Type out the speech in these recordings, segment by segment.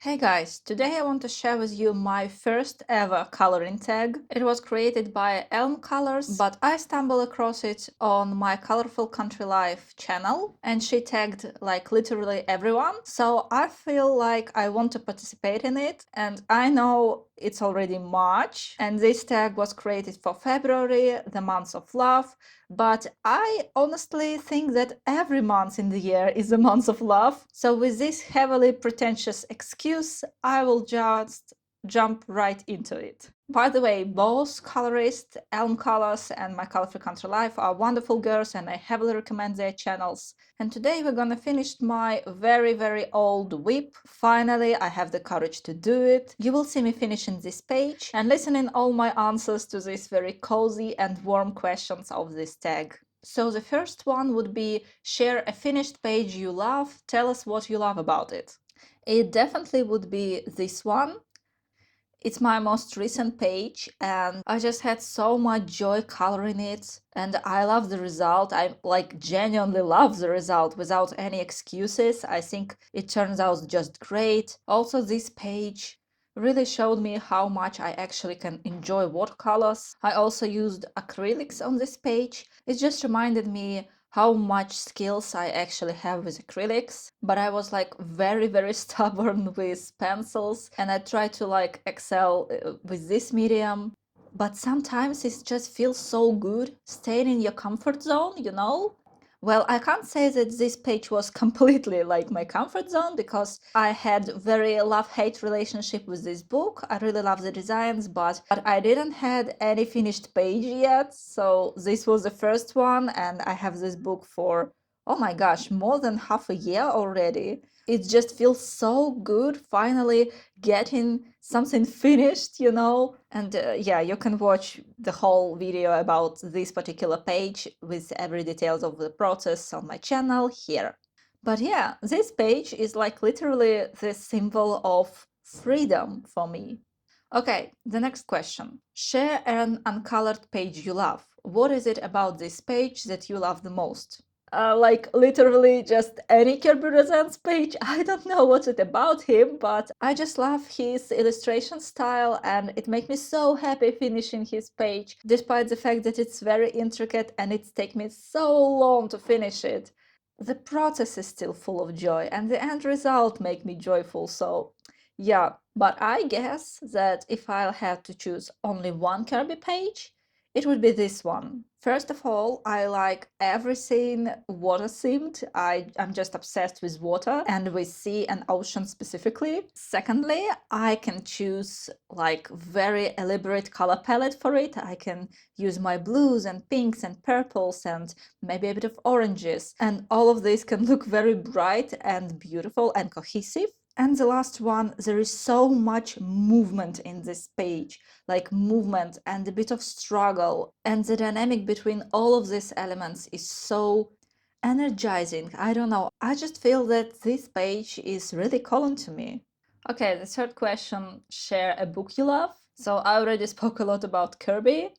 Hey guys, today I want to share with you my first ever coloring tag. It was created by Colors, but I stumbled across it on my Colorful Country Life channel and she tagged like literally everyone. So I feel like I want to participate in it, and I know it's already March and this tag was created for February, the month of love. But I honestly think that every month in the year is a month of love. So with this heavily pretentious excuse, I will just jump right into it. By the way, both colorists, Elm Colors and My Colorful Country Life are wonderful girls and I heavily recommend their channels. And today we're gonna finish my very old whip. Finally, I have the courage to do it. You will see me finishing this page and listening all my answers to these very cozy and warm questions of this tag. So the first one would be share a finished page you love. Tell us what you love about it. It definitely would be this one. It's my most recent page and I just had so much joy coloring it and I love the result. I like genuinely love the result without any excuses. I think it turns out just great. Also, this page really showed me how much I actually can enjoy watercolors. I also used acrylics on this page. It just reminded me how much skills I actually have with acrylics, but I was like very stubborn with pencils and I tried to like excel with this medium. But sometimes it just feels so good staying in your comfort zone, you know? Well, I can't say that this page was completely like my comfort zone because I had very love-hate relationship with this book. I really love the designs, but I didn't had any finished page yet. So this was the first one and I have this book for, oh my gosh, more than half a year already. It just feels so good finally getting something finished, you know? And yeah, you can watch the whole video about this particular page with every details of the process on my channel here. But yeah, this page is like literally the symbol of freedom for me. Okay, the next question. Share an uncolored page you love. What is it about this page that you love the most? Like literally just any Kirby Resents page. I don't know what's it about him, but I just love his illustration style and it makes me so happy finishing his page, despite the fact that it's very intricate and it's taken me so long to finish it. The process is still full of joy and the end result make me joyful, so yeah. But I guess that if I'll have to choose only one Kirby page, it would be this one. First of all, I like everything water themed. I'm just obsessed with water and with sea and ocean specifically. Secondly, I can choose like very elaborate color palette for it. I can use my blues and pinks and purples and maybe a bit of oranges. And all of this can look very bright and beautiful and cohesive. And the last one, there is so much movement in this page, like movement and a bit of struggle. And the dynamic between all of these elements is so energizing. I don't know. I just feel that this page is really calling to me. Okay, the third question, share a book you love. So I already spoke a lot about Kirby.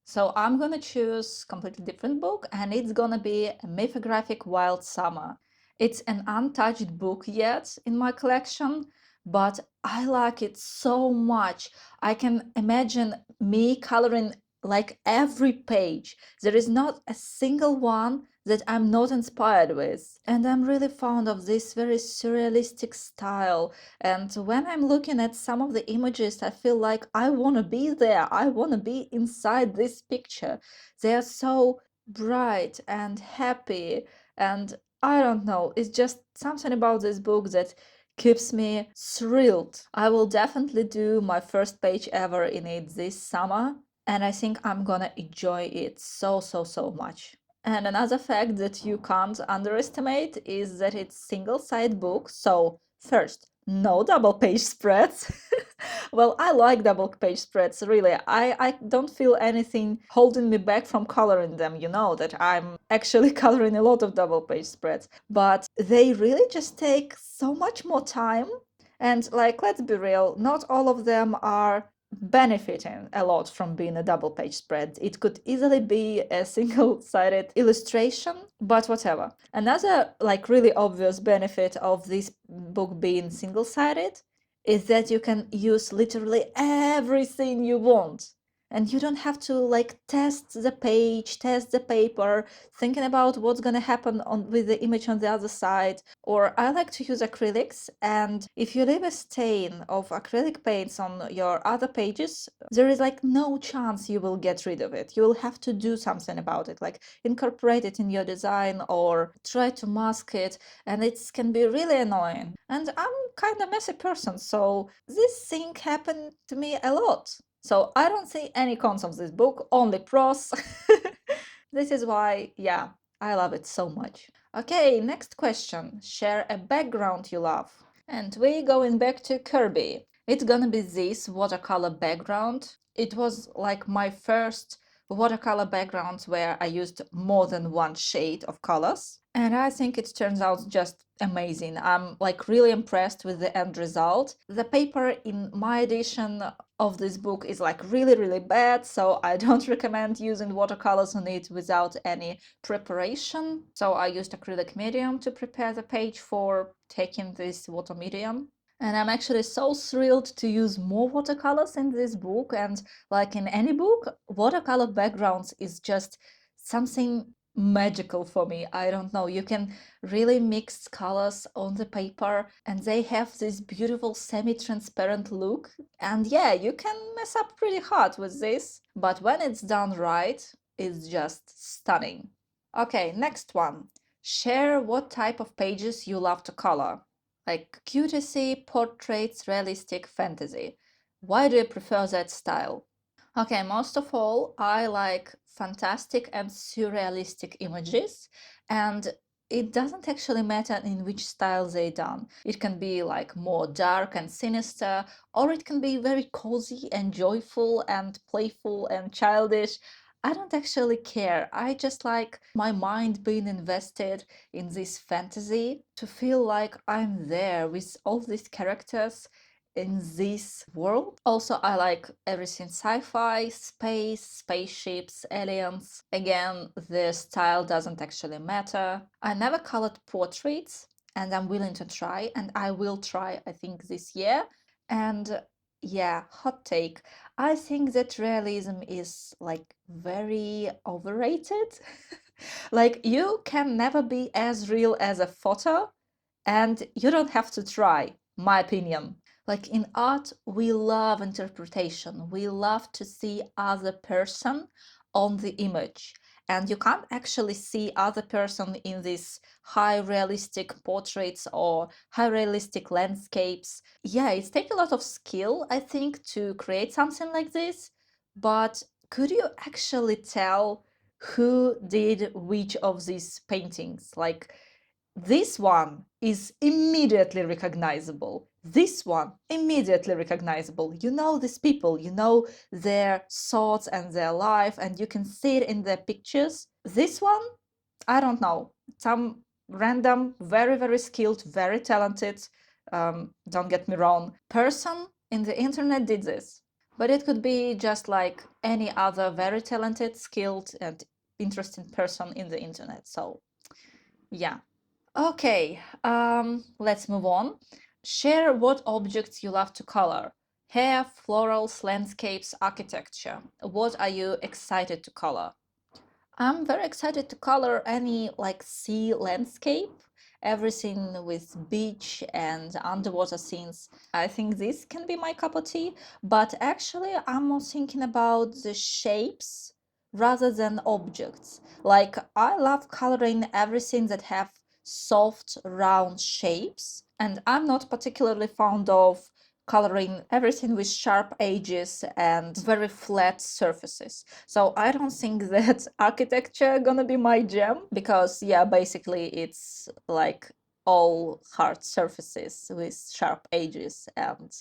So I'm gonna choose completely different book and it's gonna be a mythographic Wild Summer. It's an untouched book yet in my collection, but I like it so much. I can imagine me coloring like every page. There is not a single one that I'm not inspired with. And I'm really fond of this very surrealistic style. And when I'm looking at some of the images, I feel like I want to be there. I want to be inside this picture. They are so bright and happy and I don't know, it's just something about this book that keeps me thrilled. I will definitely do my first page ever in it this summer, and I think I'm gonna enjoy it so much. And another fact that you can't underestimate is that it's single-side book, so first, no double page spreads. Well, I like double page spreads, really. I don't feel anything holding me back from coloring them. You know that I'm actually coloring a lot of double page spreads, but they really just take so much more time. And like, let's be real, not all of them are benefiting a lot from being a double page spread. It could easily be a single-sided illustration, but whatever. Another like really obvious benefit of this book being single-sided is that you can use literally everything you want. And you don't have to like test the page, test the paper, thinking about what's gonna happen with the image on the other side. Or I like to use acrylics, and if you leave a stain of acrylic paints on your other pages, there is like no chance you will get rid of it. You will have to do something about it, like incorporate it in your design or try to mask it, and it can be really annoying. And I'm kind of messy person, so this thing happened to me a lot. So I don't see any cons of this book, only pros. This is why, yeah, I love it so much. Okay, next question. Share a background you love. And we going back to Kirby. It's gonna be this watercolor background. It was like my first watercolor background where I used more than one shade of colors. And I think it turns out just amazing. I'm like really impressed with the end result. The paper in my edition of this book is like really bad, so I don't recommend using watercolors on it without any preparation. So I used acrylic medium to prepare the page for taking this water medium. And I'm actually so thrilled to use more watercolors in this book. And like in any book, watercolor backgrounds is just something magical for me. I don't know. You can really mix colors on the paper and they have this beautiful semi-transparent look. And yeah, you can mess up pretty hard with this, but when it's done right, it's just stunning. Okay, next one. Share what type of pages you love to color. Like cutesy, portraits, realistic, fantasy. Why do you prefer that style? Okay, most of all, I like fantastic and surrealistic images, and it doesn't actually matter in which style they done. It can be like more dark and sinister, or it can be very cozy and joyful and playful and childish. I don't actually care. I just like my mind being invested in this fantasy, to feel like I'm there with all these characters in this world. Also, I like everything sci-fi, space, spaceships, aliens. Again, the style doesn't actually matter. I never colored portraits, and I'm willing to try, and I will try, I think, this year. And yeah, hot take. I think that realism is like very overrated. Like, you can never be as real as a photo, and you don't have to try, my opinion. Like in art, we love interpretation. We love to see other person on the image. And you can't actually see other person in these high realistic portraits or high realistic landscapes. Yeah, it's take a lot of skill, I think, to create something like this. But could you actually tell who did which of these paintings? Like, this one is immediately recognizable. This one, immediately recognizable. You know these people, you know their thoughts and their life, and you can see it in their pictures. This one, I don't know. Some random, very skilled, very talented, don't get me wrong, person in the internet did this. But it could be just like any other very talented, skilled, and interesting person in the internet. So, yeah. Okay, let's move on. Share what objects you love to color. Hair, florals, landscapes, architecture. What are you excited to color? I'm very excited to color any like sea landscape, everything with beach and underwater scenes. I think this can be my cup of tea, but actually I'm more thinking about the shapes rather than objects. Like, I love coloring everything that have soft round shapes, and I'm not particularly fond of coloring everything with sharp edges and very flat surfaces. So I don't think that architecture gonna be my jam, because yeah, basically it's like all hard surfaces with sharp edges. And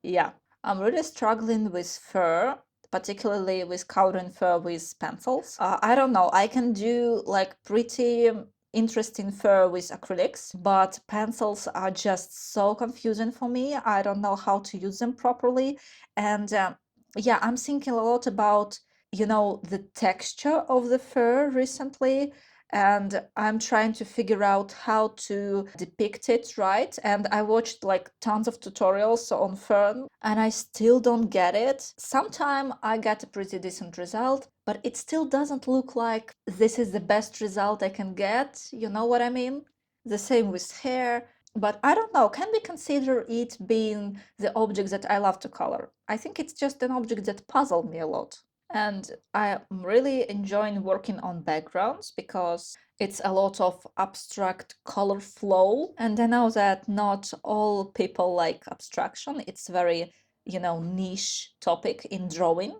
yeah, I'm really struggling with fur, particularly with coloring fur with pencils. I don't know, I can do like pretty interesting fur with acrylics, but pencils are just so confusing for me. I don't know how to use them properly. And yeah, I'm thinking a lot about, the texture of the fur recently. and I'm trying to figure out how to depict it right. And I watched like tons of tutorials on Fern, and I still don't get it. Sometime I get a pretty decent result, but it still doesn't look like this is the best result I can get. You know what I mean? The same with hair. But I don't know, can we consider it being the object that I love to color? I think it's just an object that puzzled me a lot. And I'm really enjoying working on backgrounds because it's a lot of abstract color flow. And I know that not all people like abstraction. It's very, niche topic in drawing.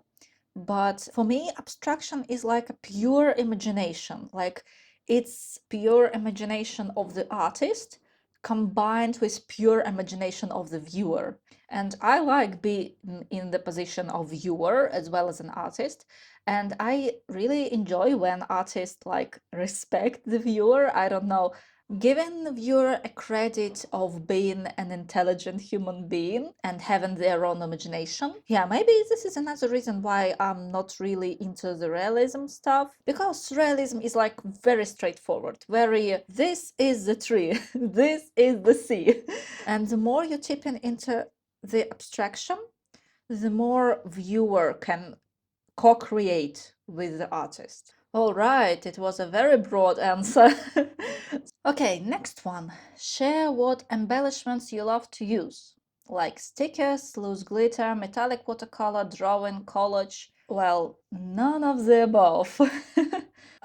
But for me, abstraction is like a pure imagination. Like it's pure imagination of the artist combined with pure imagination of the viewer. And I like being in the position of viewer as well as an artist. And I really enjoy when artists like respect the viewer. I don't know, giving the viewer a credit of being an intelligent human being and having their own imagination. Yeah, maybe this is another reason why I'm not really into the realism stuff, because realism is like very straightforward, very this is the tree, this is the sea. And the more you tip into the abstraction, the more viewer can co-create with the artist. All right, it was a very broad answer. Okay, next one. Share what embellishments you love to use, like stickers, loose glitter, metallic watercolor, drawing, collage. Well, none of the above.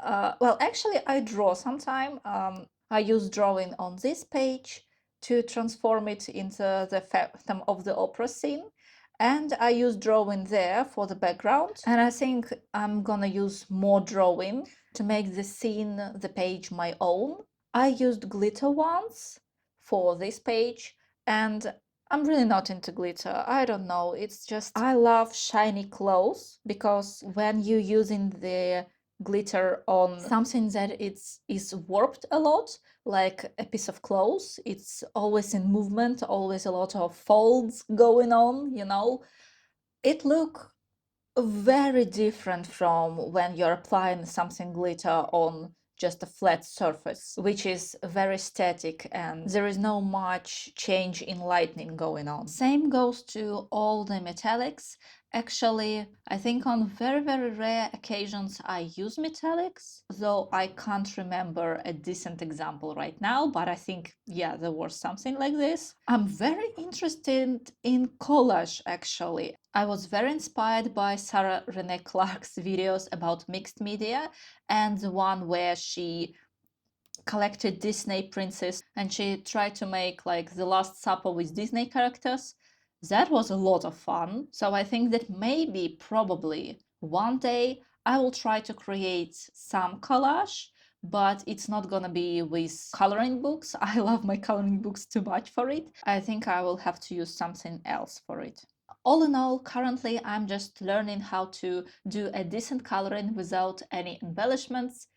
Well, actually, I draw sometime. I use drawing on this page to transform it into the Phantom of the Opera scene. And I use drawing there for the background. And I think I'm gonna use more drawing to make the scene, the page, my own. I used glitter once for this page, and I'm really not into glitter. I don't know. It's just I love shiny clothes, because when you're using the glitter on something that is warped a lot, like a piece of clothes, it's always in movement, always a lot of folds going on, it look very different from when you're applying something glitter on just a flat surface, which is very static and there is no much change in lighting going on. Same goes to all the metallics. Actually, I think on very, very rare occasions I use metallics, though I can't remember a decent example right now, but I think, yeah, there was something like this. I'm very interested in collage, actually. I was very inspired by Sarah Renee Clark's videos about mixed media, and the one where she collected Disney princess and she tried to make like The Last Supper with Disney characters. That was a lot of fun. So I think that maybe, probably, one day I will try to create some collage, but it's not gonna be with coloring books. I love my coloring books too much for it. I think I will have to use something else for it. All in all, currently I'm just learning how to do a decent coloring without any embellishments,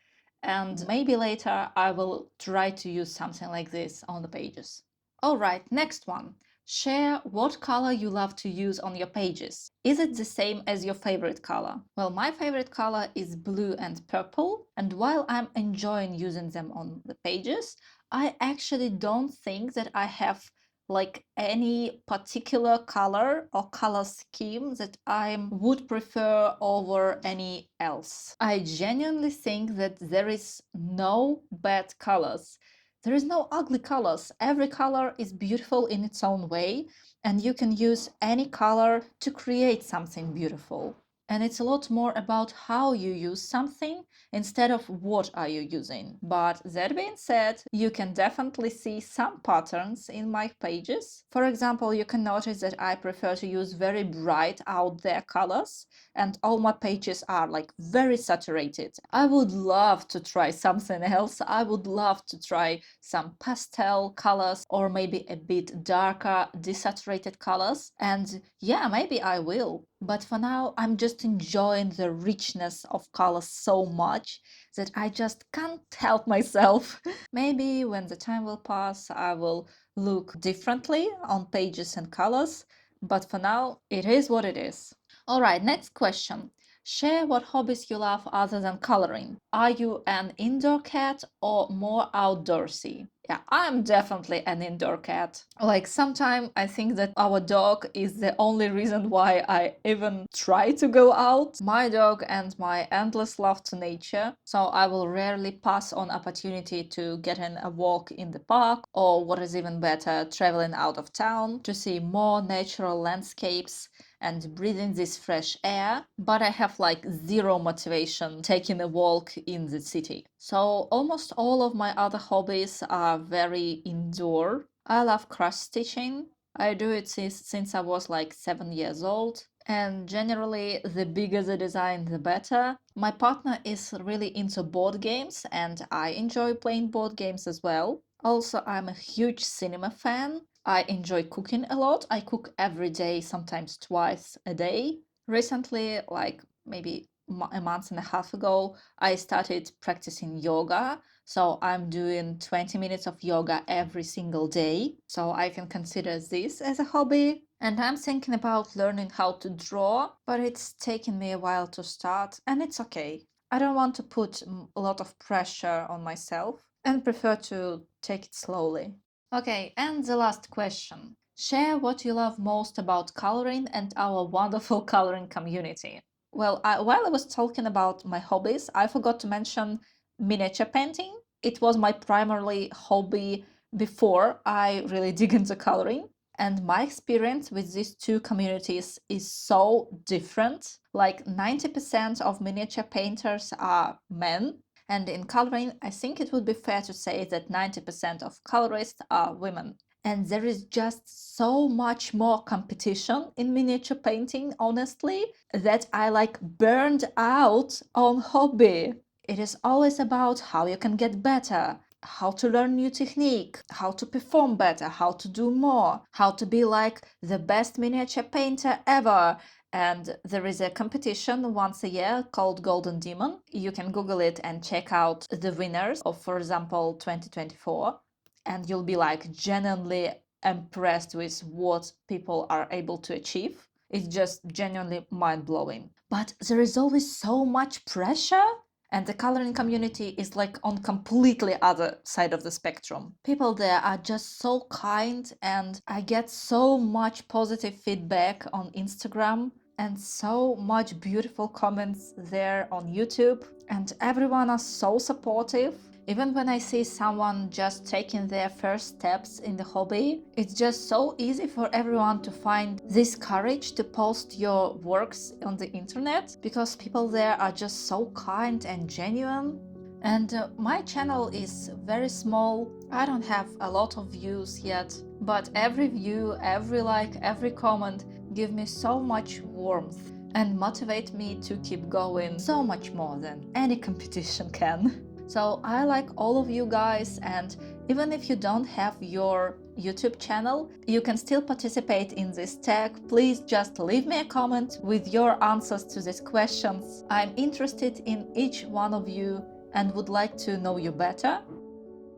and maybe later I will try to use something like this on the pages. Alright, next one. Share what color you love to use on your pages. Is it the same as your favorite color? Well, my favorite color is blue and purple, and while I'm enjoying using them on the pages, I actually don't think that I have like any particular color or color scheme that I would prefer over any else. I genuinely think that there is no bad colors. There is no ugly colors. Every color is beautiful in its own way, and you can use any color to create something beautiful. And it's a lot more about how you use something instead of what are you using. But that being said, you can definitely see some patterns in my pages. For example, you can notice that I prefer to use very bright out there colors, and all my pages are like very saturated. I would love to try something else. I would love to try some pastel colors or maybe a bit darker desaturated colors, and yeah, maybe I will. But for now, I'm just enjoying the richness of colors so much that I just can't help myself. Maybe when the time will pass, I will look differently on pages and colors, but for now, it is what it is. All right, next question. Share what hobbies you love other than coloring. Are you an indoor cat or more outdoorsy? Yeah, I'm definitely an indoor cat. Like, sometimes I think that our dog is the only reason why I even try to go out. My dog and my endless love to nature, so I will rarely pass on opportunity to get in a walk in the park, or what is even better, traveling out of town to see more natural landscapes and breathing this fresh air, but I have like zero motivation taking a walk in the city. So almost all of my other hobbies are very indoor. I love cross stitching. I do it since I was like 7 years old. And generally, the bigger the design, the better. My partner is really into board games, and I enjoy playing board games as well. Also, I'm a huge cinema fan. I enjoy cooking a lot. I cook every day, sometimes twice a day. Recently, like maybe a month and a half ago, I started practicing yoga. So I'm doing 20 minutes of yoga every single day. So I can consider this as a hobby. And I'm thinking about learning how to draw, but it's taken me a while to start, and it's okay. I don't want to put a lot of pressure on myself and prefer to take it slowly. Okay, and the last question. Share what you love most about coloring and our wonderful coloring community. Well, while I was talking about my hobbies, I forgot to mention miniature painting. It was my primarily hobby before I really dig into coloring. And my experience with these two communities is so different. Like 90% of miniature painters are men, and in coloring, I think it would be fair to say that 90% of colorists are women. And there is just so much more competition in miniature painting, honestly, that I like burned out on hobby. It is always about how you can get better, how to learn new technique, how to perform better, how to do more, how to be like the best miniature painter ever. And there is a competition once a year called Golden Demon. You can Google it and check out the winners of, for example, 2024. And you'll be like genuinely impressed with what people are able to achieve. It's just genuinely mind blowing. But there is always so much pressure, and the coloring community is like on completely other side of the spectrum. People there are just so kind, and I get so much positive feedback on Instagram and so much beautiful comments there on YouTube, and everyone is so supportive. Even when I see someone just taking their first steps in the hobby, it's just so easy for everyone to find this courage to post your works on the internet, because people there are just so kind and genuine. And my channel is very small. I don't have a lot of views yet, but every view, every like, every comment give me so much warmth and motivate me to keep going so much more than any competition can. So I like all of you guys, and even if you don't have your YouTube channel, you can still participate in this tag. Please just leave me a comment with your answers to these questions. I'm interested in each one of you and would like to know you better.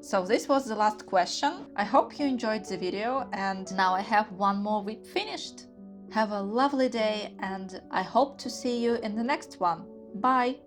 So this was the last question. I hope you enjoyed the video, and now I have one more week finished. Have a lovely day, and I hope to see you in the next one. Bye!